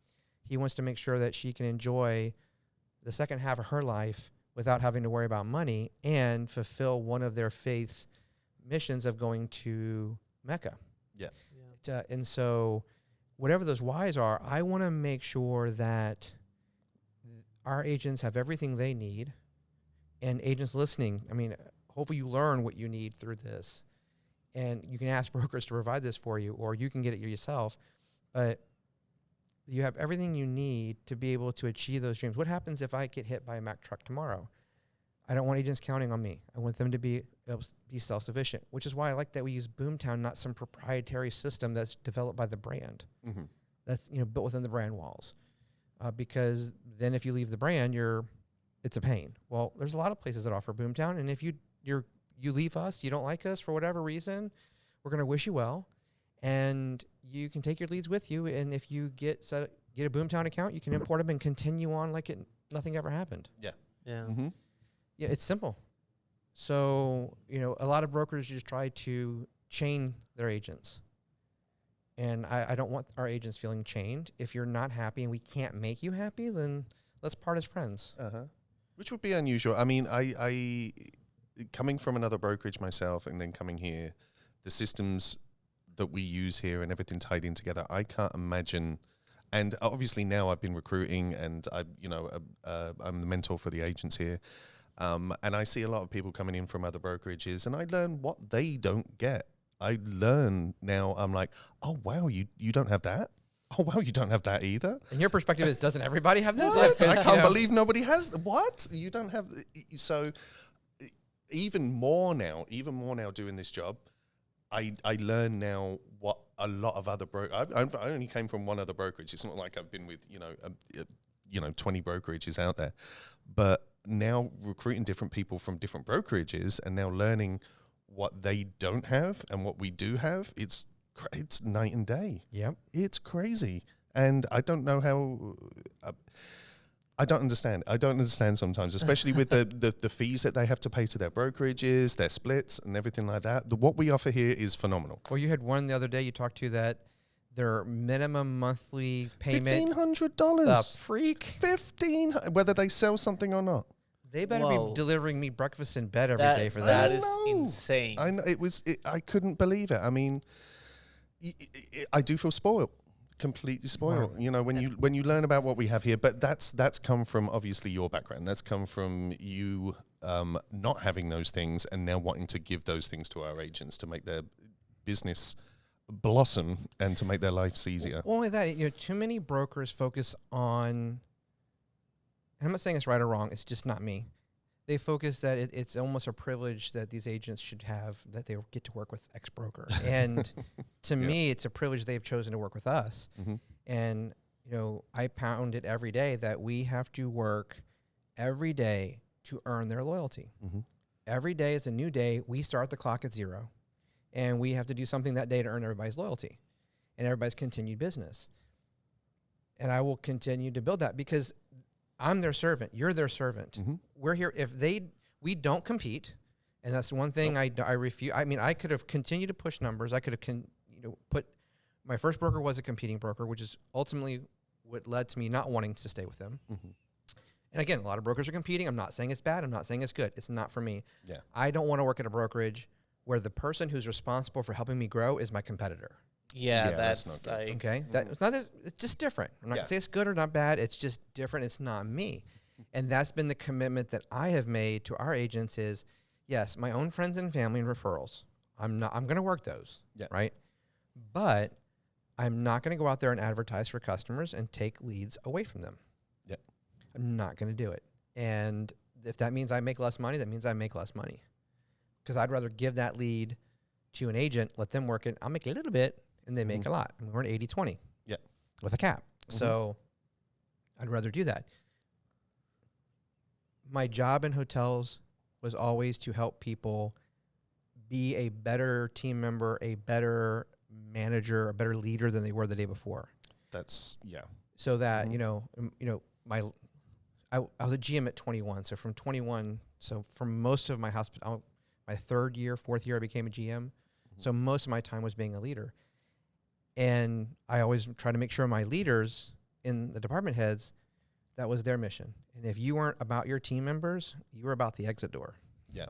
He wants to make sure that she can enjoy the second half of her life without having to worry about money and fulfill one of their faith's missions of going to Mecca. And so whatever those whys are, I want to make sure that our agents have everything they need, and agents listening, hopefully you learn what you need through this, and you can ask brokers to provide this for you, or you can get it yourself, but you have everything you need to be able to achieve those dreams. What happens if I get hit by a Mack truck tomorrow? I don't want agents counting on me. I want them to be self-sufficient, which is why I like that we use Boomtown, not some proprietary system that's developed by the brand. That's built within the brand walls. Because then if you leave the brand, it's a pain. Well, there's a lot of places that offer Boomtown, and if you leave us, you don't like us for whatever reason, we're going to wish you well, and you can take your leads with you. And if you get a Boomtown account, you can import them and continue on like nothing ever happened. Yeah, it's simple. So, a lot of brokers just try to chain their agents. And I don't want our agents feeling chained. If you're not happy and we can't make you happy, then let's part as friends. Which would be unusual. I coming from another brokerage myself and then coming here, the systems that we use here and everything tied in together, I can't imagine. And obviously now I've been recruiting and I'm the mentor for the agents here. And I see a lot of people coming in from other brokerages, and I learn what they don't get. I learn now, I'm like, oh, wow, you don't have that? Oh, wow, you don't have that either? And your perspective is, doesn't everybody have this? I can't believe nobody has. What? You don't have. So even more now doing this job, I learn now what a lot of other I only came from one other brokerage. It's not like I've been with 20 brokerages out there, but now recruiting different people from different brokerages and now learning what they don't have and what we do have. It's night and day. Yep. It's crazy, and I don't know how. I don't understand. I don't understand sometimes, especially with the fees that they have to pay to their brokerages, their splits, and everything like that. What we offer here is phenomenal. Well, you had one the other day you talked to that their minimum monthly payment. $1,500. The freak. Whether they sell something or not. They better be delivering me breakfast in bed every day for That that. is insane. I know I couldn't believe it. I mean, I do feel spoiled. Completely spoiled. Wow. When you learn about what we have here, but that's come from obviously your background. That's come from you not having those things and now wanting to give those things to our agents to make their business blossom and to make their lives easier. Well, only that, too many brokers focus on, and I'm not saying it's right or wrong, it's just not me. They focus that it's almost a privilege that these agents should have, that they get to work with X broker. And to me, it's a privilege they've chosen to work with us. Mm-hmm. And, I pound it every day that we have to work every day to earn their loyalty. Mm-hmm. Every day is a new day. We start the clock at 0. And we have to do something that day to earn everybody's loyalty and everybody's continued business. And I will continue to build that because I'm their servant. You're their servant. Mm-hmm. We're here. We don't compete. And that's one thing I refuse. I mean, I could have continued to push numbers. I could have, put, my first broker was a competing broker, which is ultimately what led to me not wanting to stay with them. Mm-hmm. And again, a lot of brokers are competing. I'm not saying it's bad. I'm not saying it's good. It's not for me. Yeah. I don't want to work at a brokerage where the person who's responsible for helping me grow is my competitor. Yeah, that's that's not good. like Okay, it's just different. I'm not gonna say it's good or not bad. It's just different. It's not me, and that's been the commitment that I have made to our agents. Is yes, my own friends and family and referrals. I'm gonna work those. Yeah. Right. But I'm not gonna go out there and advertise for customers and take leads away from them. Yeah. I'm not gonna do it. And if that means I make less money, that means I make less money. Because I'd rather give that lead to an agent, let them work it. I'll make a little bit. And they make a lot. I mean, we're an 80-20 with a cap. Mm-hmm. So I'd rather do that. My job in hotels was always to help people be a better team member, a better manager, a better leader than they were the day before. So that, I was a GM at 21. So from 21, for most of my my third year, fourth year, I became a GM. Mm-hmm. So most of my time was being a leader. And I always try to make sure my leaders in the department heads, that was their mission. And if you weren't about your team members, you were about the exit door. Yeah.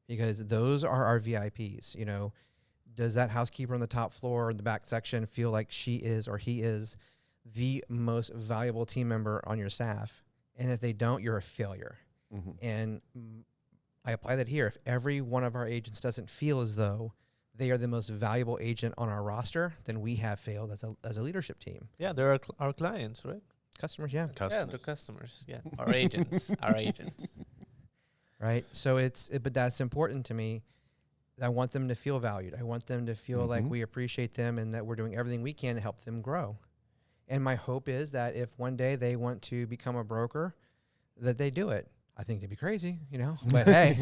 Because those are our VIPs. Does that housekeeper on the top floor in the back section feel like she is or he is the most valuable team member on your staff? And if they don't, you're a failure. Mm-hmm. And I apply that here. If every one of our agents doesn't feel as though they are the most valuable agent on our roster, then we have failed as a leadership team. Yeah, they're our clients, right? Customers, yeah. Yeah, they're customers. Yeah, our agents, our agents. Right. So but that's important to me. I want them to feel valued. I want them to feel like we appreciate them and that we're doing everything we can to help them grow. And my hope is that if one day they want to become a broker, that they do it. I think they'd be crazy, but hey.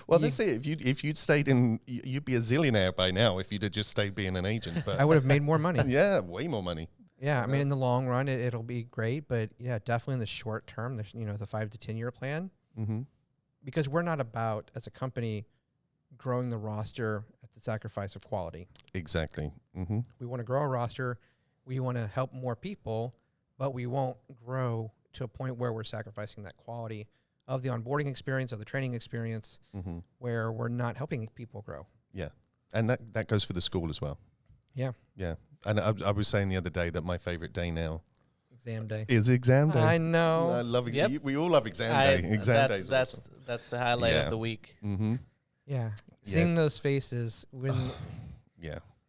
Well, let's say if you'd stayed you'd be a zillionaire by now if you'd have just stayed being an agent. But I would have made more money. Yeah, way more money. Yeah, I mean, in the long run, it'll be great, but yeah, definitely in the short term, there's the 5 to 10 year plan, because we're not about as a company growing the roster at the sacrifice of quality. Exactly. Mm-hmm. We want to grow a roster, we want to help more people, but we won't grow to a point where we're sacrificing that quality of the onboarding experience, of the training experience, where we're not helping people grow. Yeah. And that goes for the school as well. Yeah. Yeah. And I was saying the other day that my favorite day now exam day is exam day. I know. I love it. Yep. We all love exam day. Exam day. That's the highlight of the week. Mm-hmm. Yeah. Seeing those faces when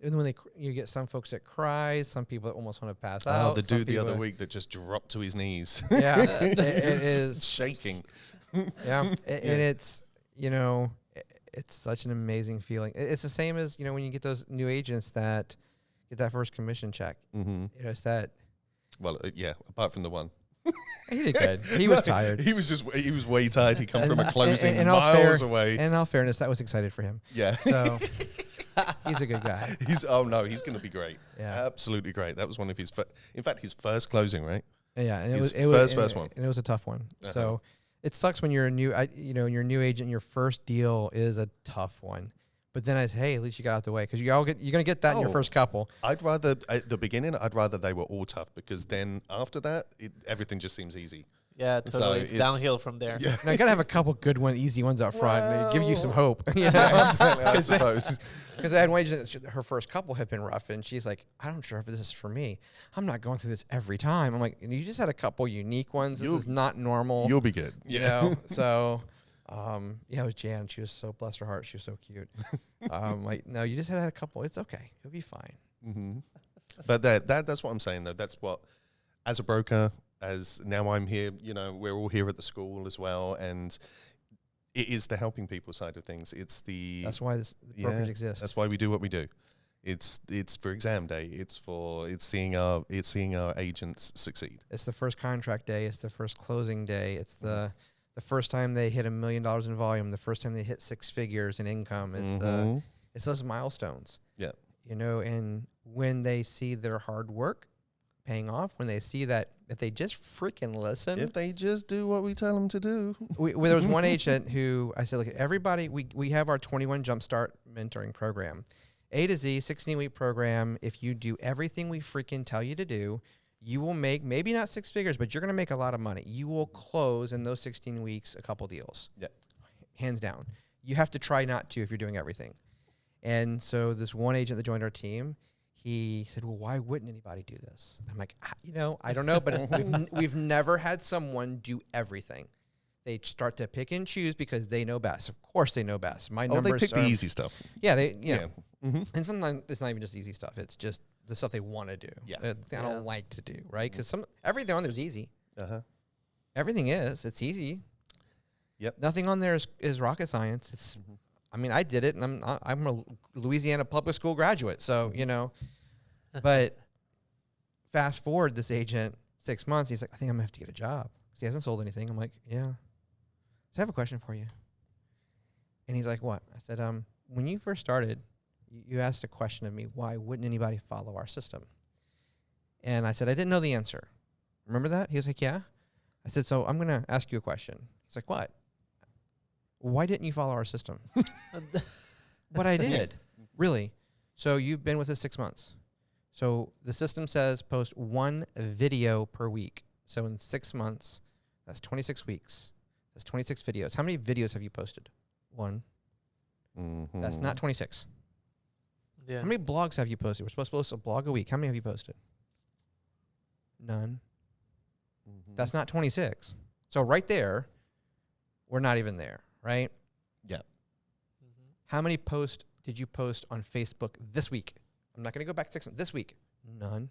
even when you get some folks that cry, some people that almost want to pass out. Oh, the dude the other week that just dropped to his knees. Yeah, it is shaking. Yeah, and it's it's such an amazing feeling. It's the same as, when you get those new agents that get that first commission check. Mm-hmm. It's that. Well, yeah, apart from the one. He did good. He was tired. He was way tired. He come from a closing and miles away. In all fairness, that was excited for him. Yeah. So he's a good guy. He's going to be great. Yeah. Absolutely great. That was one of his, in fact, his first closing, right? Yeah, and His it was first one. and it was a tough one. Uh-huh. So it sucks when you're a new, you're a new agent. Your first deal is a tough one, but then I say, hey, at least you got out the way because you're gonna get that in your first couple. I'd rather at the beginning, they were all tough because then after that, everything just seems easy. Yeah, totally. So it's downhill from there. Yeah. Now, you gotta have a couple good ones, easy ones up front, and give you some hope. I suppose. Because I had one agent, her first couple had been rough, and she's like, "I'm not sure if this is for me. I'm not going through this every time." I'm like, "You just had a couple unique ones. This is not normal. You'll be good." So, it was Jan. She was so, bless her heart, she was so cute. Like, no, you just had a couple. It's okay. You'll be fine. Mm-hmm. But that's what I'm saying though. That's what, as a broker, as now I'm here. We're all here at the school as well, and it is the helping people side of things. It's that's why the brokerage exists. That's why we do what we do. It's for exam day. It's seeing our agents succeed. It's the first contract day. It's the first closing day. It's the first time they hit $1 million in volume. The first time they hit 6 figures in income. It's it's those milestones. Yeah. And when they see their hard work paying off, when they see that if they just freaking listen, if they just do what we tell them to do. There was one agent who I said, look, everybody, we have our 21 Jumpstart mentoring program, A to Z, 16-week program. If you do everything we freaking tell you to do, you will make maybe not 6 figures, but you're going to make a lot of money. You will close in those 16 weeks a couple deals. Yeah, hands down. You have to try not to if you're doing everything. And so this one agent that joined our team, he said, well, why wouldn't anybody do this? I'm like, I don't know, but we've never had someone do everything. They start to pick and choose because they know best. Of course they know best. My numbers they pick the easy stuff. Yeah, Mm-hmm. And sometimes it's not even just easy stuff. It's just the stuff they want to do. Yeah. They don't like to do, right? Because everything on there is easy. Uh-huh. Everything is. It's easy. Yep. Nothing on there is rocket science. It's I mean, I did it, and I'm a Louisiana public school graduate, so But fast forward, this agent 6 months, he's like, I think I'm gonna have to get a job because he hasn't sold anything. I'm like, yeah. So I have a question for you. And he's like, what? I said, when you first started, you asked a question of me, why wouldn't anybody follow our system? And I said, I didn't know the answer. Remember that? He was like, yeah. I said, so I'm gonna ask you a question. He's like, what? Why didn't you follow our system? What I did, really. So you've been with us 6 months. So the system says post 1 video per week. So in 6 months, that's 26 weeks. That's 26 videos. How many videos have you posted? 1. Mm-hmm. That's not 26. Yeah. How many blogs have you posted? We're supposed to post a blog a week. How many have you posted? None. Mm-hmm. That's not 26. So right there, we're not even there, right? Yeah. Mm-hmm. How many posts did you post on Facebook this week? I'm not going to go back 6 months. This week, none.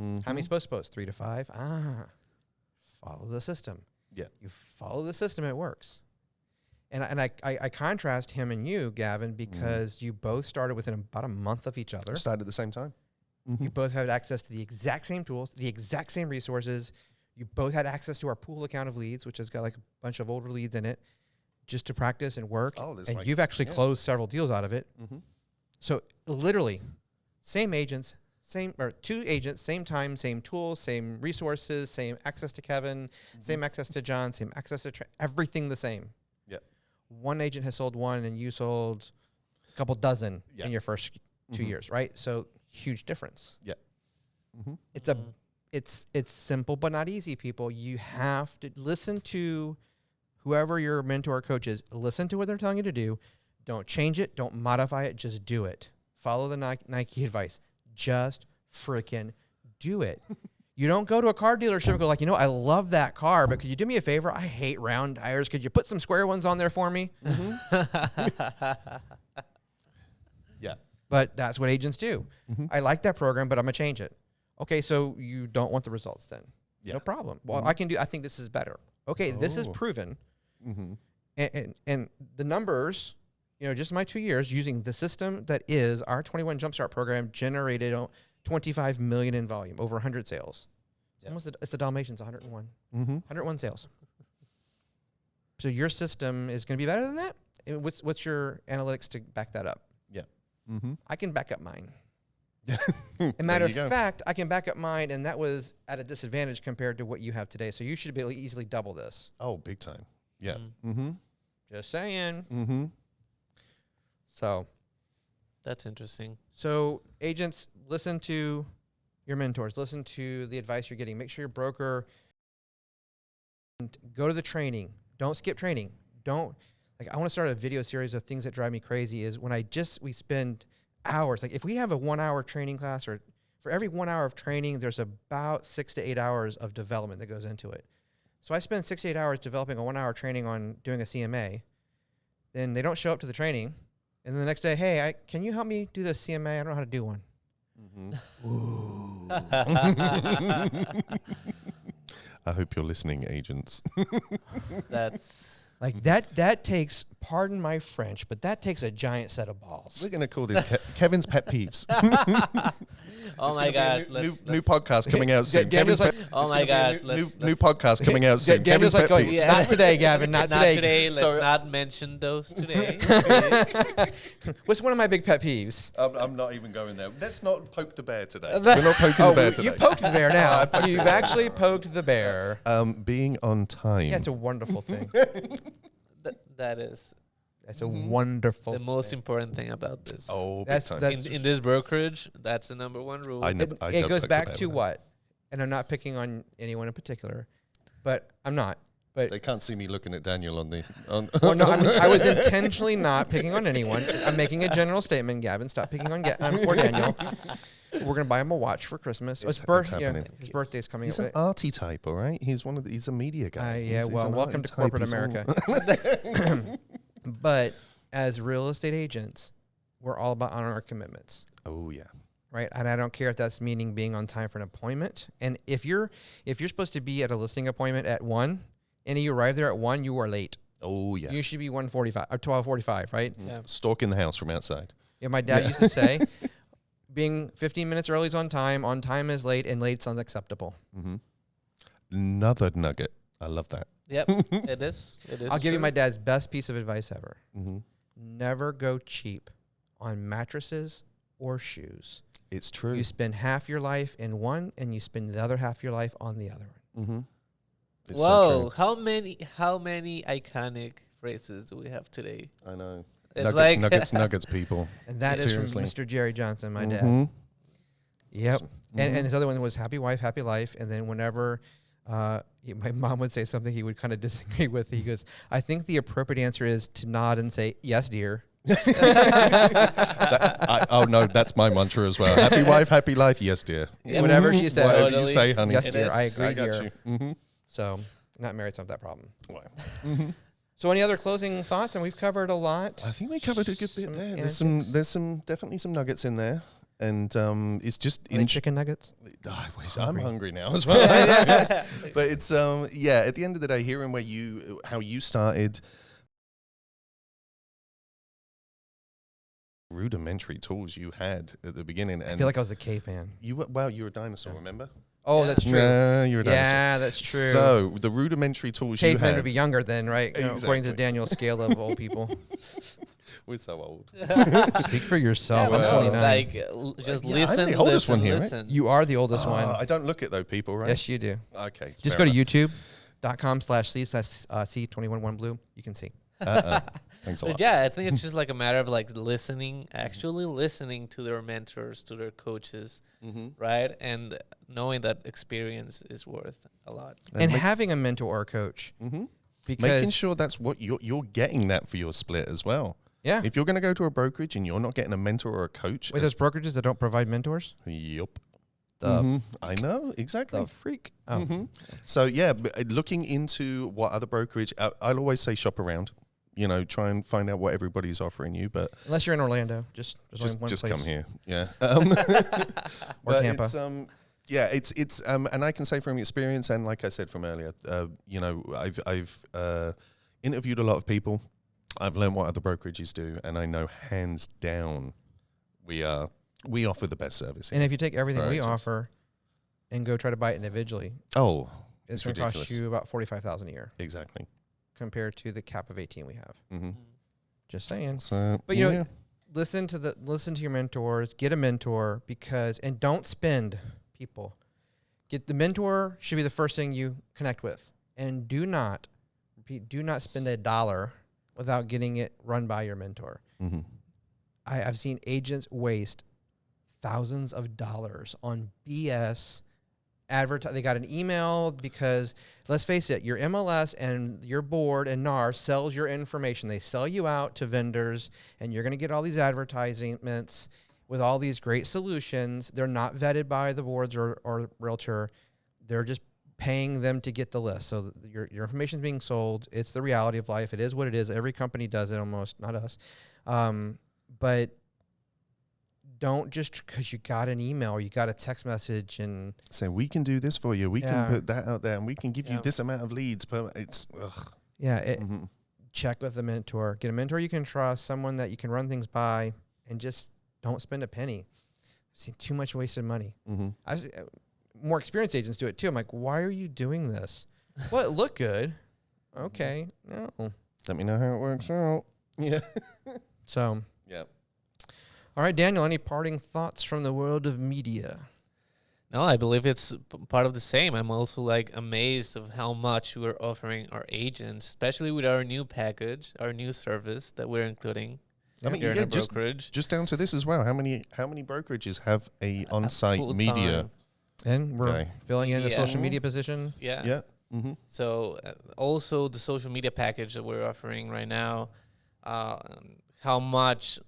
Mm-hmm. How many supposed to post? 3 to 5. Follow the system. Yeah. You follow the system, it works. And I contrast him and you, Gavin, because you both started within about a month of each other. Started at the same time. Mm-hmm. You both had access to the exact same tools, the exact same resources. You both had access to our pool account of leads, which has got like a bunch of older leads in it, just to practice and work. Oh, and like, you've actually closed several deals out of it. Mm-hmm. So literally, same agents, 2 agents, same time, same tools, same resources, same access to Kevin, same access to John, same access to everything the same. Yep. One agent has sold 1, and you sold a couple dozen in your first 2 years, right? So huge difference. Yeah. Mm-hmm. It's simple but not easy, people. You have to listen to whoever your mentor or coach is. Listen to what they're telling you to do. Don't change it. Don't modify it. Just do it. Follow the Nike advice. Just freaking do it. You don't go to a car dealership and go like, I love that car, but could you do me a favor? I hate round tires. Could you put some square ones on there for me? Mm-hmm. Yeah. But that's what agents do. Mm-hmm. I like that program, but I'm going to change it. Okay, so you don't want the results then. Yeah. No problem. Well, I think this is better. Okay, this is proven. Mm-hmm. And the numbers, just in my 2 years using the system that is our 21 Jumpstart program generated 25 million in volume, over 100 sales. It's the Dalmatians, 101. 101 sales. So your system is going to be better than that? What's your analytics to back that up? Yeah. I can back up mine. A matter of fact, I can back up mine, and that was at a disadvantage compared to what you have today. So you should be able to easily double this. Oh, big time. Yeah. Just saying. So That's interesting. So agents, listen to your mentors. Listen to the advice you're getting. Make sure your broker, and go to the training. Don't skip training. I want to start a video series of things that drive me crazy is when we spend hours. Like if we have a 1 hour training class, or for every 1 hour of training, there's about 6 to 8 hours of development that goes into it. So I spend 6 to 8 hours developing a 1 hour training on doing a CMA. Then they don't show up to the training. And then the next day, hey, can you help me do the CMA? I don't know how to do one. I hope you're listening, agents. That's like that takes, pardon my French, but that takes a giant set of balls. We're going to call this Kevin's Pet Peeves. oh my God. New podcast coming out soon. Kevin's like, oh my God. New podcast coming out soon. Kevin's like, Pet Peeves. not today, Gavin, not today. Let's not mention those today. What's one of my big pet peeves? I'm not even going there. Let's not poke the bear today. We're not poking the bear today. You poked the bear now. You've actually poked the bear. Being on time. Yeah, it's a wonderful thing. That is. That's a wonderful the most important thing about this. Oh, that's in this brokerage, that's the number one rule. It goes back to what? And I'm not picking on anyone in particular, but I'm not. But they can't see me looking at Daniel on the. Well, no, I was intentionally not picking on anyone. I'm making a general statement. Gavin, stop picking on poor Daniel. We're gonna buy him a watch for Christmas. His birthday's coming. He's an arty type, all right. He's he's a media guy. Welcome to corporate America. But as real estate agents, we're all about honoring our commitments. Oh yeah. Right. And I don't care if that's meaning being on time for an appointment. And if you're supposed to be at a listing appointment at 1 and you arrive there at 1, you are late. Oh yeah. You should be 1:45 or 12:45, right? Yeah. Stalking the house from outside. Yeah, my dad used to say being 15 minutes early is on time is late, and late's unacceptable. Another nugget. I love that. Yep, it is. I'll give you my dad's best piece of advice ever. Never go cheap on mattresses or shoes. It's true. You spend half your life in one, and you spend the other half of your life on the other one. Whoa! So how many iconic phrases do we have today? I know. It's nuggets, people. And that is from Mr. Jerry Johnson, my dad. Yep. And his other one was happy wife, happy life. And then whenever my mom would say something he would kind of disagree with, he goes, I think the appropriate answer is to nod and say, yes, dear. No, that's my mantra as well. Happy wife, happy life, yes, dear. Yeah, whatever she says. Whatever you say, honey. Yes, dear. I agree, dear. So, not married, so not that problem. Wow. So, any other closing thoughts? And we've covered a lot. I think we covered a good bit there. There's definitely some nuggets in there. And it's just chicken nuggets. I'm hungry now as well. But it's at the end of the day, hearing how you started, rudimentary tools you had at the beginning. And I feel like I was a caveman. You were a dinosaur, remember? Oh, that's true. You're a dinosaur. Yeah, that's true. So the rudimentary tools you had. Cavemen would be younger then, right? Exactly. According to Daniel's scale of old people. We're so old. Speak for yourself. Yeah, I'm 29. Just I'm listen. the oldest one here, listen. right? You are the oldest one. I don't look it though, people, right? Yes, you do. Okay. Just go to youtube.com/C21 OneBlue. You can see. Thanks a lot. But yeah, I think it's just like a matter of like actually listening to their mentors, to their coaches, right? And knowing that experience is worth a lot. And having a mentor or a coach. Because making sure that's what you're getting that for your split as well. Yeah. If you're going to go to a brokerage and you're not getting a mentor or a coach. Wait, there's brokerages that don't provide mentors? Yup. I know, exactly. The freak. Oh. So, yeah, looking into what other brokerage, I'll always say shop around. Try and find out what everybody's offering you. But unless you're in Orlando, just come here. Yeah. Or Tampa. It's and I can say from experience, and like I said from earlier, I've interviewed a lot of people. I've learned what other brokerages do, and I know hands down we offer the best service. And if you take everything for we agents. offer and go try to buy it individually, Oh, it's it's going to cost ridiculous. you about $45,000 a year Exactly. compared to the cap of 18 we have. Mm-hmm. Just saying. So, But you yeah. know, listen to your mentors, get a mentor, and don't spend, people. Get the mentor should be the first thing you connect with. And do not spend $1 without getting it run by your mentor. Mm-hmm. I've seen agents waste thousands of dollars on BS they got an email because, let's face it, your MLS and your board and NAR sells your information. They sell you out to vendors, and you're going to get all these advertisements with all these great solutions. They're not vetted by the boards or realtor. They're just paying them to get the list. So your information is being sold. It's the reality of life. It is what it is. Every company does it almost, not us. But don't just because you got an email or you got a text message and So we can do this for you. We Yeah. can put that out there, and we can give you Yeah. this amount of leads per. It's ugh. Mm-hmm. Check with a mentor. Get a mentor you can trust, someone that you can run things by, and just don't spend a penny. I've seen too much wasted money. Mm-hmm. I've more experienced agents do it too. I'm like, why are you doing this? Well, it looked good. Okay, no. Let me know how it works out. Yeah. So, Yeah. all right, Daniel. Any parting thoughts from the world of media? No, I believe it's part of the same. I'm also like amazed of how much we're offering our agents, especially with our new package, our new service that we're including. I mean, here in yeah, our brokerage. Just down to this as well. How many brokerages have a on-site full media? time. And we're Okay. filling in the Yeah. social media position. Yeah. Yeah. Mm-hmm. So also the social media package that we're offering right now, how much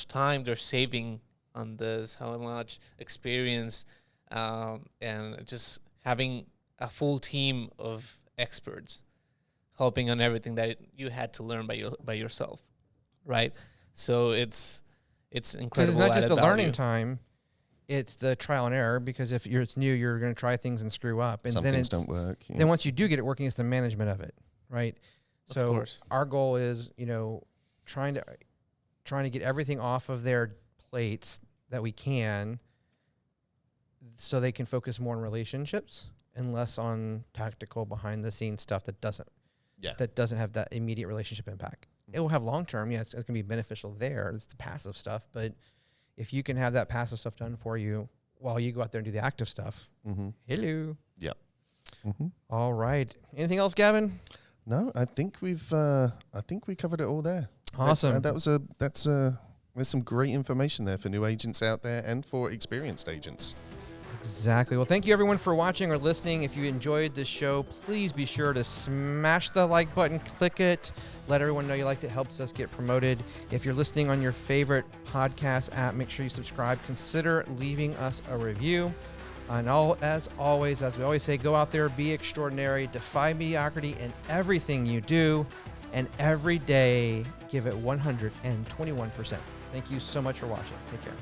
time they're saving on this, how much experience, and just having a full team of experts helping on everything that you had to learn by yourself, right? So it's Because incredible. it's not just added the learning value. time; it's the trial and error. Because if it's new, you're going to try things and screw up, and Some then things it's don't work. Yeah. then once you do get it working, it's the management of it, right? Of So course. our goal is, trying to get everything off of their plates that we can, so they can focus more on relationships and less on tactical behind the scenes stuff that doesn't have that immediate relationship impact. It will have long term, yes, it's going to be beneficial there. It's the passive stuff, but if you can have that passive stuff done for you while you go out there and do the active stuff, hello. Yeah. Mm-hmm. All right. Anything else, Gavin? No, I think we covered it all there. Awesome. There's some great information there for new agents out there and for experienced agents. Exactly. Well, thank you everyone for watching or listening. If you enjoyed this show, please be sure to smash the like button, click it, let everyone know you liked it. It helps us get promoted. If you're listening on your favorite podcast app, make sure you subscribe. Consider leaving us a review. And as always, as we always say, go out there, be extraordinary, defy mediocrity in everything you do, and every day give it 121%. Thank you so much for watching. Take care.